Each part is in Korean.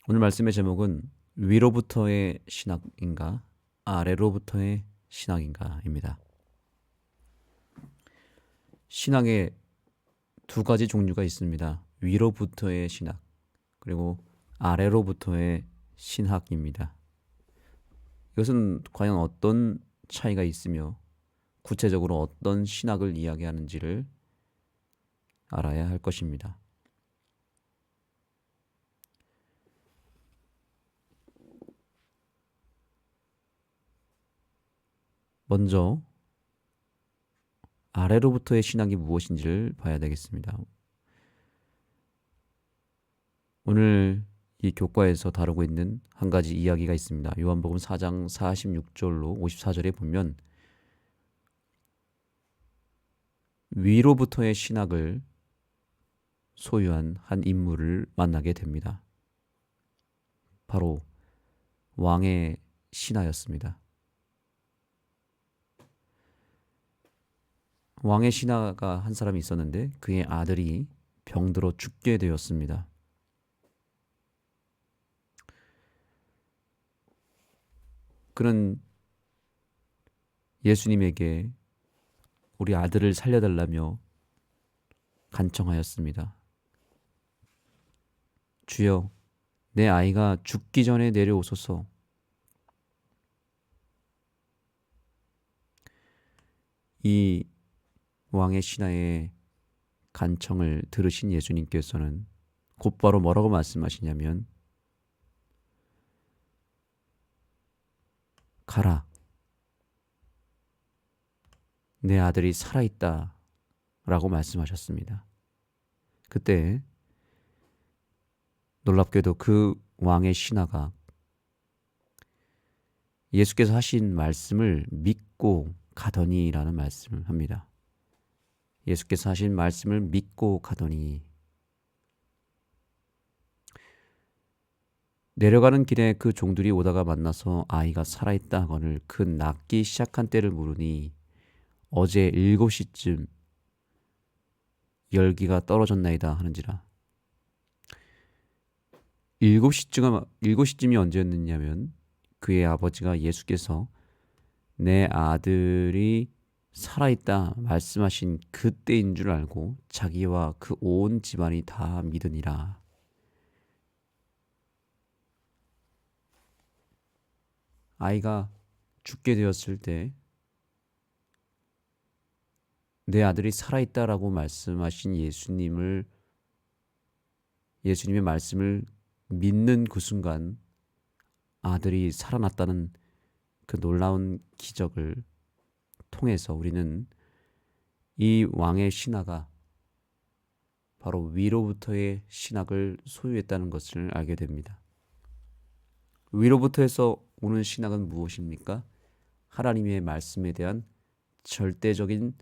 오늘 말씀의 제목은 위로부터의 신학인가 아래로부터의 신학인가입니다. 신학에 두 가지 종류가 있습니다. 위로부터의 신학 그리고 아래로부터의 신학입니다. 이것은 과연 어떤 차이가 있으며 구체적으로 어떤 신학을 이야기하는지를 알아야 할 것입니다. 먼저 아래로부터의 신학이 무엇인지를 봐야 되겠습니다. 오늘 이 교과에서 다루고 있는 한 가지 이야기가 있습니다. 요한복음 4장 46절로 54절에 보면 위로부터의 신학을 소유한 한 인물을 만나게 됩니다. 바로 왕의 신하였습니다. 왕의 신하가 한 사람이 있었는데 그의 아들이 병들어 죽게 되었습니다. 그는 예수님에게 우리 아들을 살려달라며 간청하였습니다. 주여, 내 아이가 죽기 전에 내려오소서. 이 왕의 신하의 간청을 들으신 예수님께서는 곧바로 뭐라고 말씀하시냐면 가라, 내 아들이 살아있다 라고 말씀하셨습니다. 그때 놀랍게도 그 왕의 신하가 예수께서 하신 말씀을 믿고 가더니라는 말씀을 합니다. 예수께서 하신 말씀을 믿고 가더니 내려가는 길에 그 종들이 오다가 만나서 아이가 살아있다 하거늘 그 낫기 시작한 때를 물으니 어제 7시쯤 열기가 떨어졌나이다 하는지라. 7시쯤이 언제였느냐면 그의 아버지가 예수께서 내 아들이 살아있다 말씀하신 그때인 줄 알고 자기와 그 온 집안이 다 믿으니라. 아이가 죽게 되었을 때 내 아들이 살아있다라고 말씀하신 예수님의 말씀을 믿는 그 순간 아들이 살아났다는 그 놀라운 기적을 통해서 우리는 이 왕의 신하가 바로 위로부터의 신학을 소유했다는 것을 알게 됩니다. 위로부터에서 오는 신학은 무엇입니까? 하나님의 말씀에 대한 절대적인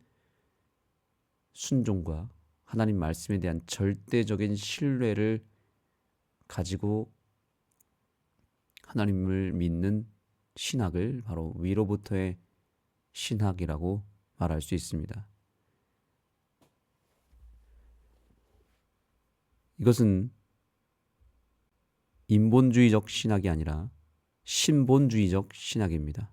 순종과 하나님 말씀에 대한 절대적인 신뢰를 가지고 하나님을 믿는 신학을 바로 위로부터의 신학이라고 말할 수 있습니다. 이것은 인본주의적 신학이 아니라 신본주의적 신학입니다.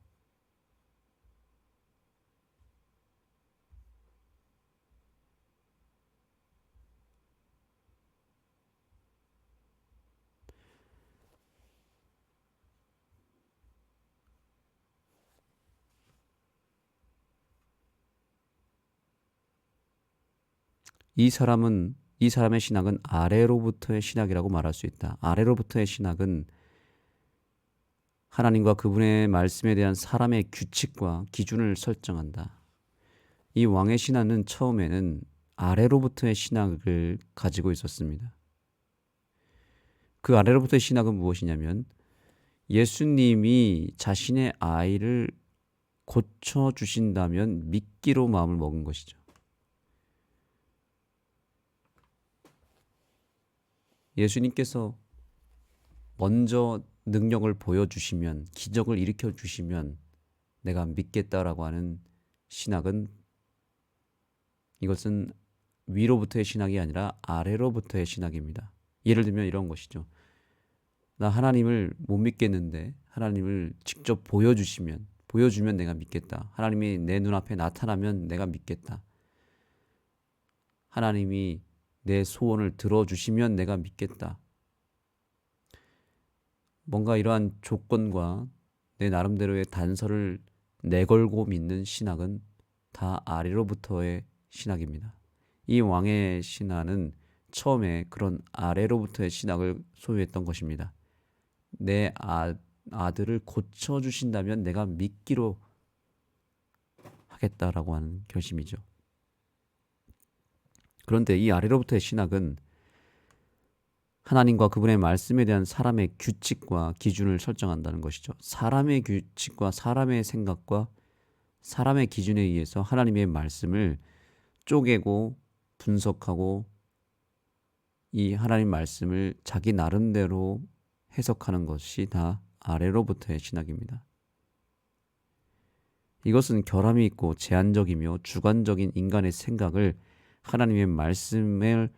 이 사람의 신학은 아래로부터의 신학이라고 말할 수 있다. 아래로부터의 신학은 하나님과 그분의 말씀에 대한 사람의 규칙과 기준을 설정한다. 이 왕의 신하는 처음에는 아래로부터의 신학을 가지고 있었습니다. 그 아래로부터의 신학은 무엇이냐면 예수님이 자신의 아이를 고쳐주신다면 믿기로 마음을 먹은 것이죠. 예수님께서 먼저 능력을 보여주시면, 기적을 일으켜주시면 내가 믿겠다라고 하는 신학은, 이것은 위로부터의 신학이 아니라 아래로부터의 신학입니다. 예를 들면 이런 것이죠. 나 하나님을 못 믿겠는데 하나님을 직접 보여주면 내가 믿겠다. 하나님이 내 눈앞에 나타나면 내가 믿겠다. 하나님이 내 소원을 들어주시면 내가 믿겠다. 뭔가 이러한 조건과 내 나름대로의 단서를 내걸고 믿는 신학은 다 아래로부터의 신학입니다. 이 왕의 신화는 처음에 그런 아래로부터의 신학을 소유했던 것입니다. 내 아들을 고쳐주신다면 내가 믿기로 하겠다라고 하는 결심이죠. 그런데 이 아래로부터의 신학은 하나님과 그분의 말씀에 대한 사람의 규칙과 기준을 설정한다는 것이죠. 사람의 규칙과 사람의 생각과 사람의 기준에 의해서 하나님의 말씀을 쪼개고 분석하고 이 하나님 말씀을 자기 나름대로 해석하는 것이 다 아래로부터의 신학입니다. 이것은 결함이 있고 제한적이며 주관적인 인간의 생각을 하나님의 말씀을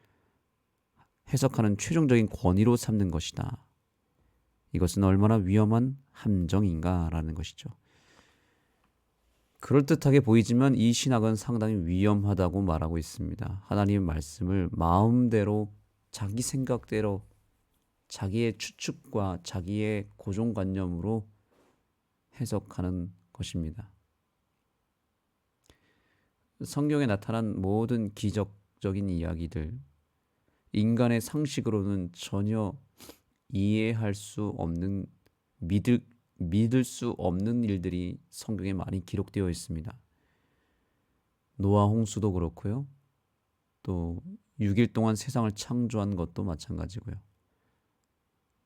해석하는 최종적인 권위로 삼는 것이다. 이것은 얼마나 위험한 함정인가라는 것이죠. 그럴듯하게 보이지만 이 신학은 상당히 위험하다고 말하고 있습니다. 하나님의 말씀을 마음대로 자기 생각대로 자기의 추측과 자기의 고정관념으로 해석하는 것입니다. 성경에 나타난 모든 기적적인 이야기들, 인간의 상식으로는 전혀 이해할 수 없는 믿을 수 없는 일들이 성경에 많이 기록되어 있습니다. 노아 홍수도 그렇고요. 또 6일 동안 세상을 창조한 것도 마찬가지고요.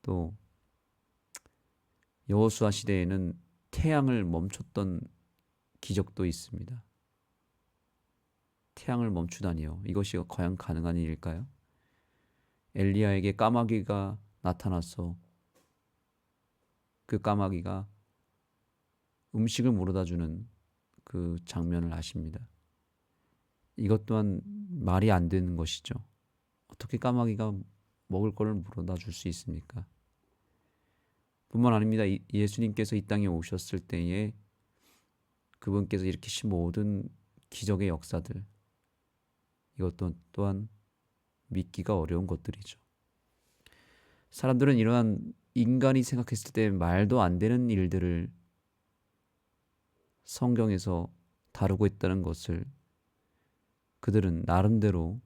또 여호수아 시대에는 태양을 멈췄던 기적도 있습니다. 태양을 멈추다니요. 이것이 과연 가능한 일일까요? 엘리야에게 까마귀가 나타나서 그 까마귀가 음식을 물어다주는 그 장면을 아십니다. 이것 또한 말이 안 되는 것이죠. 어떻게 까마귀가 먹을 거를 물어다 줄 수 있습니까? 뿐만 아닙니다. 예수님께서 이 땅에 오셨을 때에 그분께서 일으키신 모든 기적의 역사들, 이것도 또한 믿기가 어려운 것들이죠. 사람들은 이러한 인간이 생각했을 때 말도 안 되는 일들을 성경에서 다루고 있다는 것을 그들은 나름대로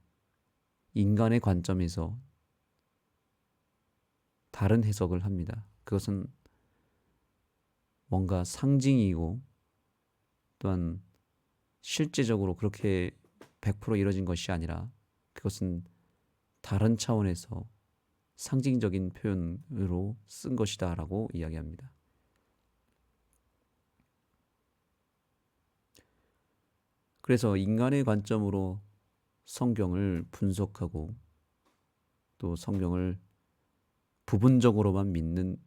인간의 관점에서 다른 해석을 합니다. 그것은 뭔가 상징이고 또한 실제적으로 그렇게 100% 이루어진 것이 아니라 그것은 다른 차원에서 상징적인 표현으로 쓴 것이다 라고 이야기합니다. 그래서 인간의 관점으로 성경을 분석하고 또 성경을 부분적으로만 믿는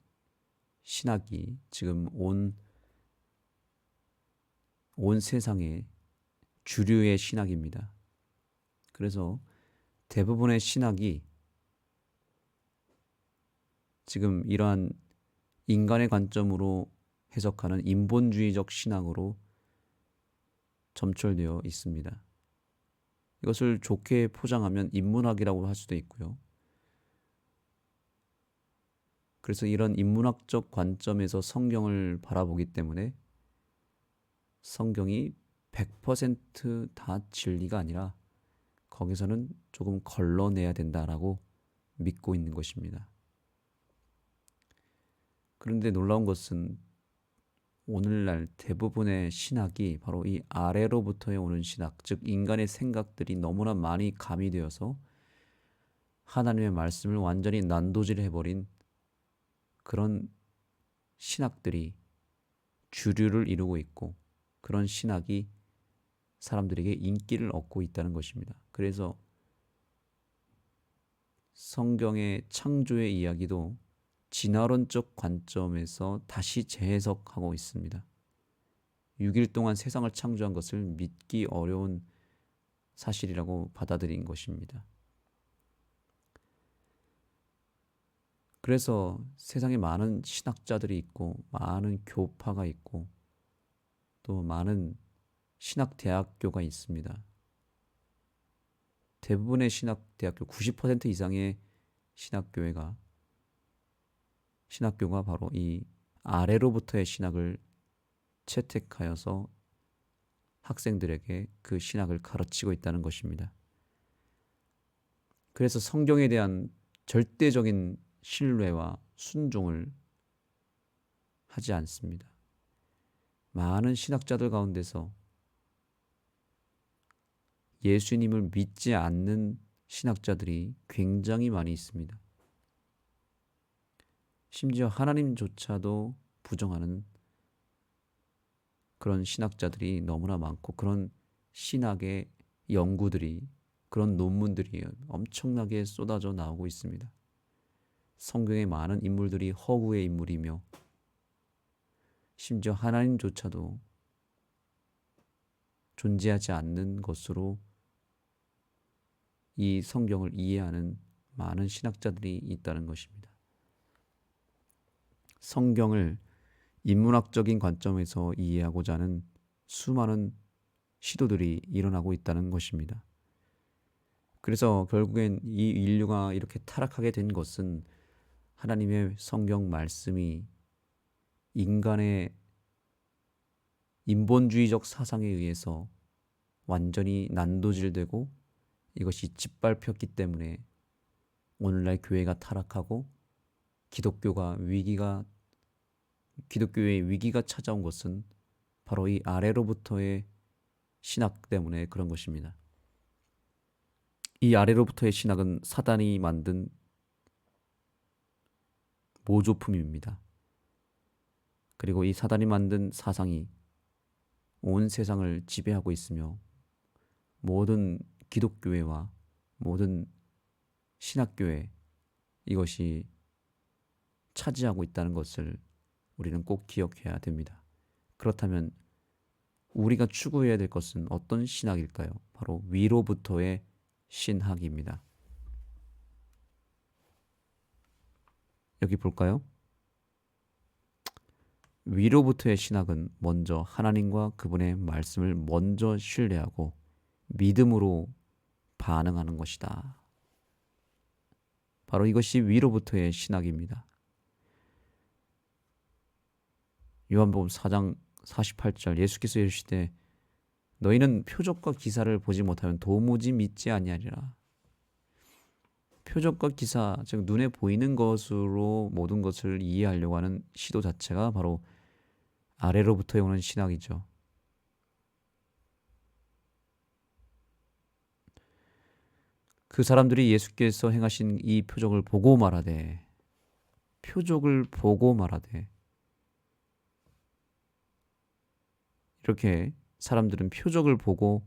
신학이 지금 온 세상의 주류의 신학입니다. 그래서 대부분의 신학이 지금 이러한 인간의 관점으로 해석하는 인본주의적 신학으로 점철되어 있습니다. 이것을 좋게 포장하면 인문학이라고 할 수도 있고요. 그래서 이런 인문학적 관점에서 성경을 바라보기 때문에 성경이 100%다 진리가 아니라 거기서는 조금 걸러내야 된다라고 믿고 있는 것입니다. 그런데 놀라운 것은 오늘날 대부분의 신학이 바로 이 아래로부터 오는 신학, 즉 인간의 생각들이 너무나 많이 가미되어서 하나님의 말씀을 완전히 난도질해버린 그런 신학들이 주류를 이루고 있고 그런 신학이 사람들에게 인기를 얻고 있다는 것입니다. 그래서 성경의 창조의 이야기도 진화론적 관점에서 다시 재해석하고 있습니다. 6일 동안 세상을 창조한 것을 믿기 어려운 사실이라고 받아들인 것입니다. 그래서 세상에 많은 신학자들이 있고 많은 교파가 있고 또 많은 신학대학교가 있습니다. 대부분의 신학대학교 90% 이상의 신학교가 바로 이 아래로부터의 신학을 채택하여서 학생들에게 그 신학을 가르치고 있다는 것입니다. 그래서 성경에 대한 절대적인 신뢰와 순종을 하지 않습니다. 많은 신학자들 가운데서 예수님을 믿지 않는 신학자들이 굉장히 많이 있습니다. 심지어 하나님조차도 부정하는 그런 신학자들이 너무나 많고 그런 신학의 연구들이 그런 논문들이 엄청나게 쏟아져 나오고 있습니다. 성경의 많은 인물들이 허구의 인물이며 심지어 하나님조차도 존재하지 않는 것으로 이 성경을 이해하는 많은 신학자들이 있다는 것입니다. 성경을 인문학적인 관점에서 이해하고자 하는 수많은 시도들이 일어나고 있다는 것입니다. 그래서 결국엔 이 인류가 이렇게 타락하게 된 것은 하나님의 성경 말씀이 인간의 인본주의적 사상에 의해서 완전히 난도질되고 이것이 짓밟혔기 때문에 오늘날 교회가 타락하고 기독교의 위기가 찾아온 것은 바로 이 아래로부터의 신학 때문에 그런 것입니다. 이 아래로부터의 신학은 사단이 만든 모조품입니다. 그리고 이 사단이 만든 사상이 온 세상을 지배하고 있으며 모든 기독교회와 모든 신학교회 이것이 차지하고 있다는 것을 우리는 꼭 기억해야 됩니다. 그렇다면 우리가 추구해야 될 것은 어떤 신학일까요? 바로 위로부터의 신학입니다. 여기 볼까요? 위로부터의 신학은 먼저 하나님과 그분의 말씀을 먼저 신뢰하고 믿음으로 반응하는 것이다. 바로 이것이 위로부터의 신학입니다. 요한복음 4장 48절 예수께서 이르시되 너희는 표적과 기사를 보지 못하면 도무지 믿지 아니하리라. 표적과 기사, 즉 눈에 보이는 것으로 모든 것을 이해하려고 하는 시도 자체가 바로 아래로부터 오는 신학이죠. 그 사람들이 예수께서 행하신 이 표적을 보고 말하되 이렇게 사람들은 표적을 보고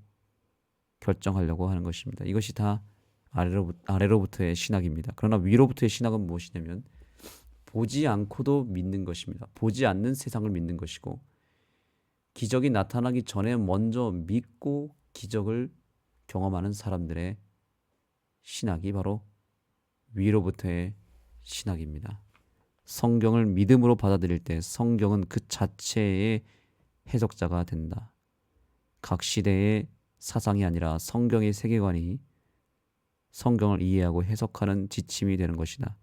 결정하려고 하는 것입니다. 이것이 다 아래로부터의 신학입니다. 그러나 위로부터의 신학은 무엇이냐면 보지 않고도 믿는 것입니다. 보지 않는 세상을 믿는 것이고 기적이 나타나기 전에 먼저 믿고 기적을 경험하는 사람들의 신학이 바로 위로부터의 신학입니다. 성경을 믿음으로 받아들일 때 성경은 그 자체의 해석자가 된다. 각 시대의 사상이 아니라 성경의 세계관이 성경을 이해하고 해석하는 지침이 되는 것이다.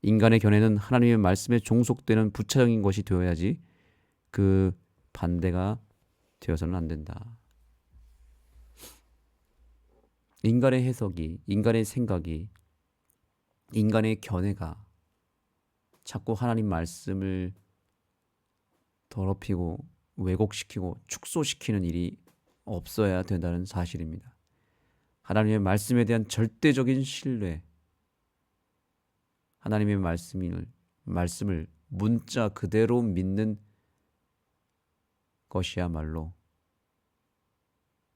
인간의 견해는 하나님의 말씀에 종속되는 부차적인 것이 되어야지 그 반대가 되어서는 안 된다. 인간의 해석이, 인간의 생각이, 인간의 견해가 자꾸 하나님 말씀을 더럽히고 왜곡시키고 축소시키는 일이 없어야 된다는 사실입니다. 하나님의 말씀에 대한 절대적인 신뢰, 하나님의 말씀을 문자 그대로 믿는 것이야말로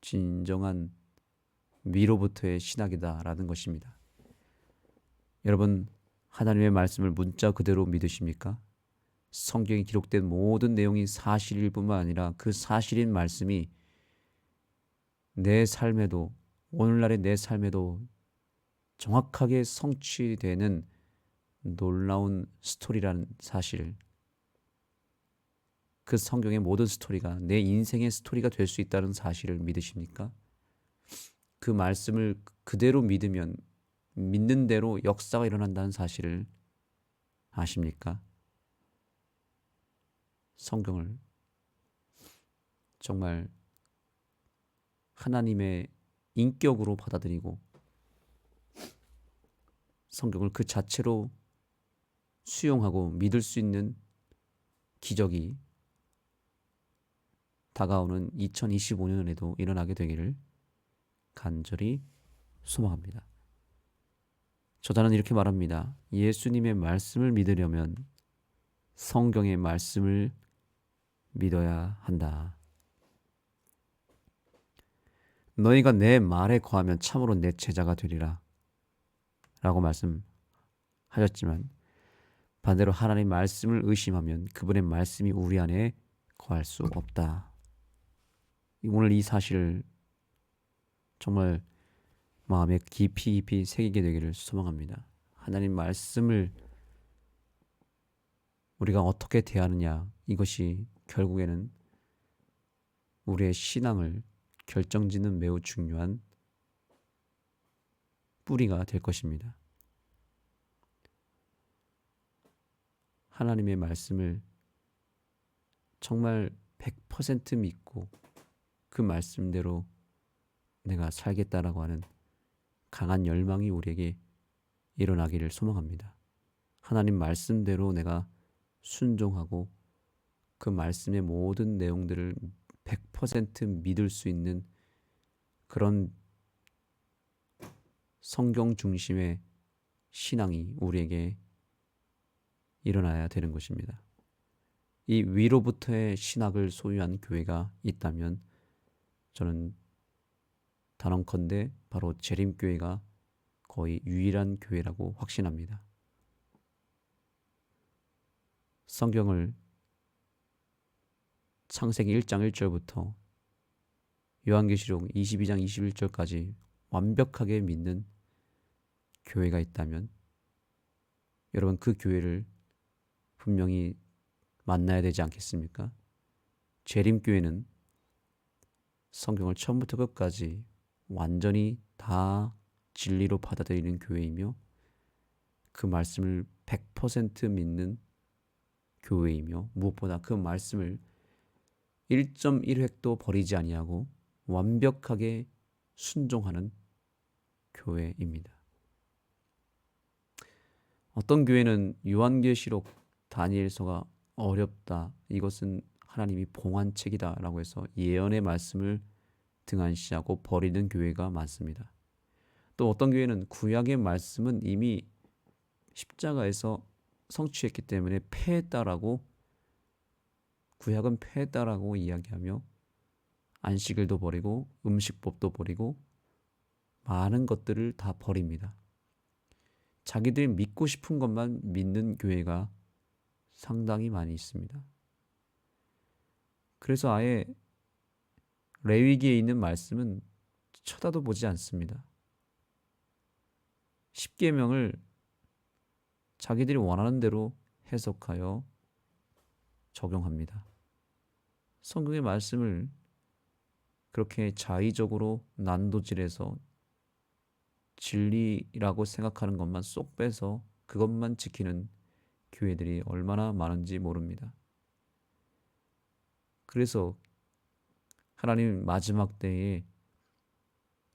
진정한 위로부터의 신학이다라는 것입니다. 여러분, 하나님의 말씀을 문자 그대로 믿으십니까? 성경에 기록된 모든 내용이 사실일 뿐만 아니라 그 사실인 말씀이 내 삶에도, 오늘날의 내 삶에도 정확하게 성취되는 놀라운 스토리라는 사실, 그 성경의 모든 스토리가 내 인생의 스토리가 될 수 있다는 사실을 믿으십니까? 그 말씀을 그대로 믿으면 믿는 대로 역사가 일어난다는 사실을 아십니까? 성경을 정말 하나님의 인격으로 받아들이고 성경을 그 자체로 수용하고 믿을 수 있는 기적이 다가오는 2025년에도 일어나게 되기를 간절히 소망합니다. 저자는 이렇게 말합니다. 예수님의 말씀을 믿으려면 성경의 말씀을 믿어야 한다. 너희가 내 말에 거하면 참으로 내 제자가 되리라 라고 말씀하셨지만, 반대로 하나님 말씀을 의심하면 그분의 말씀이 우리 안에 거할 수 없다. 오늘 이 사실을 정말 마음에 깊이 새기게 되기를 소망합니다. 하나님 말씀을 우리가 어떻게 대하느냐, 이것이 결국에는 우리의 신앙을 결정짓는 매우 중요한 뿌리가 될 것입니다. 하나님의 말씀을 정말 100% 믿고 그 말씀대로 내가 살겠다라고 하는 강한 열망이 우리에게 일어나기를 소망합니다. 하나님 말씀대로 내가 순종하고 그 말씀의 모든 내용들을 100% 믿을 수 있는 그런 성경 중심의 신앙이 우리에게 일어나야 되는 것입니다. 이 위로부터의 신학을 소유한 교회가 있다면 저는 단언컨대 바로 재림교회가 거의 유일한 교회라고 확신합니다. 성경을 창세기 1장 1절부터 요한계시록 22장 21절까지 완벽하게 믿는 교회가 있다면 여러분, 그 교회를 분명히 만나야 되지 않겠습니까? 재림교회는 성경을 처음부터 끝까지 완전히 다 진리로 받아들이는 교회이며 그 말씀을 100% 믿는 교회이며 무엇보다 그 말씀을 1.1획도 버리지 아니하고 완벽하게 순종하는 교회입니다. 어떤 교회는 요한계시록, 다니엘서가 어렵다, 이것은 하나님이 봉한 책이다 라고 해서 예언의 말씀을 등한시하고 버리는 교회가 많습니다. 또 어떤 교회는 구약의 말씀은 이미 십자가에서 성취했기 때문에 패했다라고, 구약은 패했다라고 이야기하며 안식일도 버리고 음식법도 버리고 많은 것들을 다 버립니다. 자기들이 믿고 싶은 것만 믿는 교회가 상당히 많이 있습니다. 그래서 아예 레위기에 있는 말씀은 쳐다도 보지 않습니다. 십계명을 자기들이 원하는 대로 해석하여 적용합니다. 성경의 말씀을 그렇게 자의적으로 난도질해서 진리라고 생각하는 것만 쏙 빼서 그것만 지키는 교회들이 얼마나 많은지 모릅니다. 그래서 하나님 마지막 때에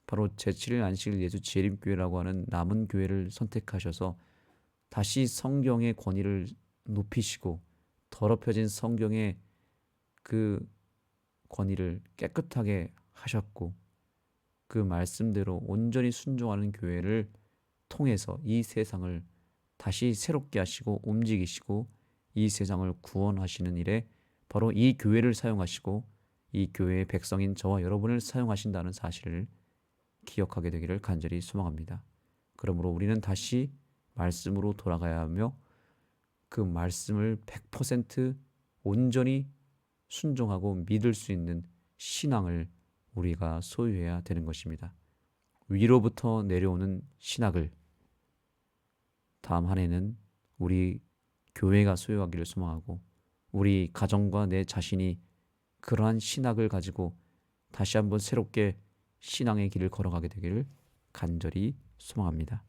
바로 제7일 안식일 예수 재림교회라고 하는 남은 교회를 선택하셔서 다시 성경의 권위를 높이시고 더럽혀진 성경의 그 권위를 깨끗하게 하셨고 그 말씀대로 온전히 순종하는 교회를 통해서 이 세상을 다시 새롭게 하시고 움직이시고 이 세상을 구원하시는 일에 바로 이 교회를 사용하시고 이 교회의 백성인 저와 여러분을 사용하신다는 사실을 기억하게 되기를 간절히 소망합니다. 그러므로 우리는 다시 말씀으로 돌아가야 하며 그 말씀을 100% 온전히 순종하고 믿을 수 있는 신앙을 우리가 소유해야 되는 것입니다. 위로부터 내려오는 신학을 다음 한 해는 우리 교회가 소유하기를 소망하고 우리 가정과 내 자신이 그러한 신학을 가지고 다시 한번 새롭게 신앙의 길을 걸어가게 되기를 간절히 소망합니다.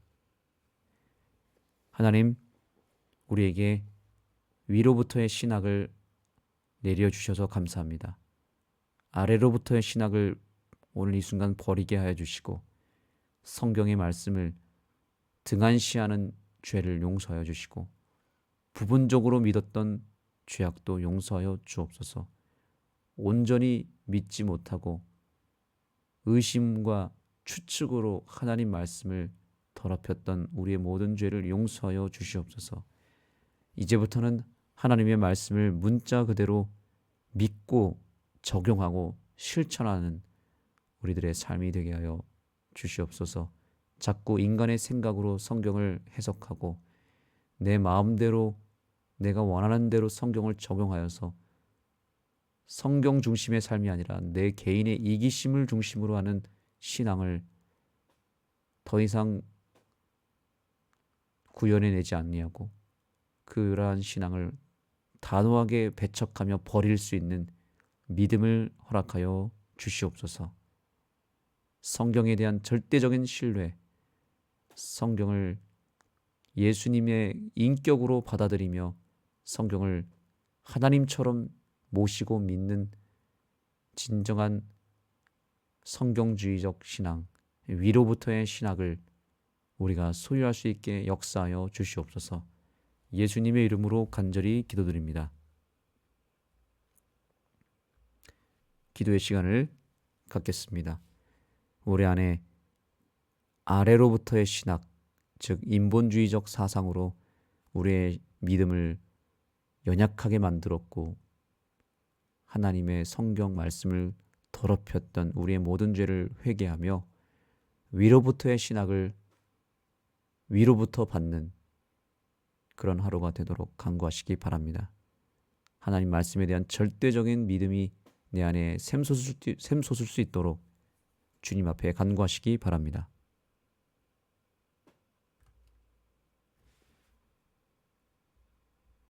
하나님, 우리에게 위로부터의 신학을 내려주셔서 감사합니다. 아래로부터의 신학을 오늘 이 순간 버리게 하여 주시고 성경의 말씀을 등한시하는 죄를 용서하여 주시고 부분적으로 믿었던 죄악도 용서하여 주옵소서. 온전히 믿지 못하고 의심과 추측으로 하나님 말씀을 더럽혔던 우리의 모든 죄를 용서하여 주시옵소서. 이제부터는 하나님의 말씀을 문자 그대로 믿고 적용하고 실천하는 우리들의 삶이 되게 하여 주시옵소서. 자꾸 인간의 생각으로 성경을 해석하고 내 마음대로 내가 원하는 대로 성경을 적용하여서 성경 중심의 삶이 아니라 내 개인의 이기심을 중심으로 하는 신앙을 더 이상 구현해내지 않냐고 그러한 신앙을 단호하게 배척하며 버릴 수 있는 믿음을 허락하여 주시옵소서. 성경에 대한 절대적인 신뢰, 성경을 예수님의 인격으로 받아들이며 성경을 하나님처럼 모시고 믿는 진정한 성경주의적 신앙, 위로부터의 신학을 우리가 소유할 수 있게 역사하여 주시옵소서. 예수님의 이름으로 간절히 기도드립니다. 기도의 시간을 갖겠습니다. 우리 안에 아래로부터의 신학, 즉 인본주의적 사상으로 우리의 믿음을 연약하게 만들었고 하나님의 성경 말씀을 더럽혔던 우리의 모든 죄를 회개하며 위로부터의 신학을 위로부터 받는 그런 하루가 되도록 간구하시기 바랍니다. 하나님 말씀에 대한 절대적인 믿음이 내 안에 샘솟을 수 있도록 주님 앞에 간구하시기 바랍니다.